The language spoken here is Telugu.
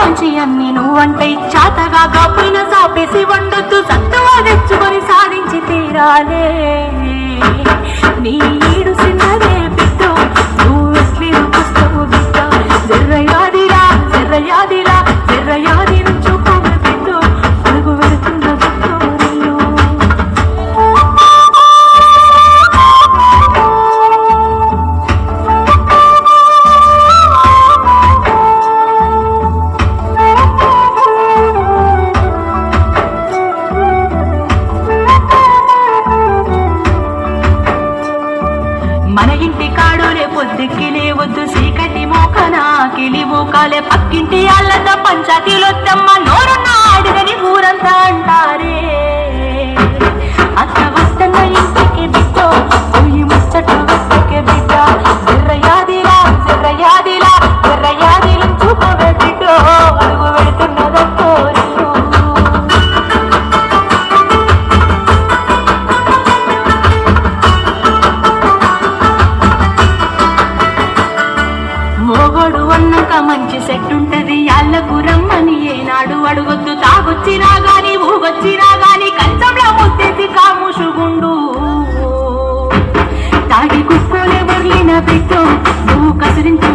కొంచి అన్ని నువ్వంటే చాతగా కాపోయిన సాపేసి వండొద్దు సత్తువా తెచ్చుకొని సాధించి తీరాలే నీ ఈడు సిన్నదే బిడ్డ నువ్వెట్లి వస్తావు బిడ్డ జర్రయాదిలా జర్రయాదిలా జర్రయాది నుంచి పోగ బిడ్డ అడుగు వెళుతున్న బిడ్డోరియో మన ఇంటి కాడులే పొద్దుకి లేవద్దు చీకటి మోకనా కిలి మోకాలే పక్కింటి అల్లత పంచాయతీలొద్దమ్మ నోరున్న ఆడిదని ఊరంతా అంటారే అత్త వస్తన్న ఇంటికి బిడ్డ పోయి ముచ్చట వస్తకే బిడ్డ జర్రయాదిలా జర్రయాదిలా జర్రయాది నుంచి పోవే బిడ్డ అడుగు వెళుతున్నదంటో మొగడు అన్నాక మంచి సెట్ ఉంటది అల్లకు రమ్మని ఏనాడు అడుగొద్దు తాగొచ్చినా గాని ఊగొచ్చినా గాని కంచంలో ముత్తేసి కాముషుగుండు తాగి కుక్కలే వర్లిన బిడ్డ నువ్వు కసిరించు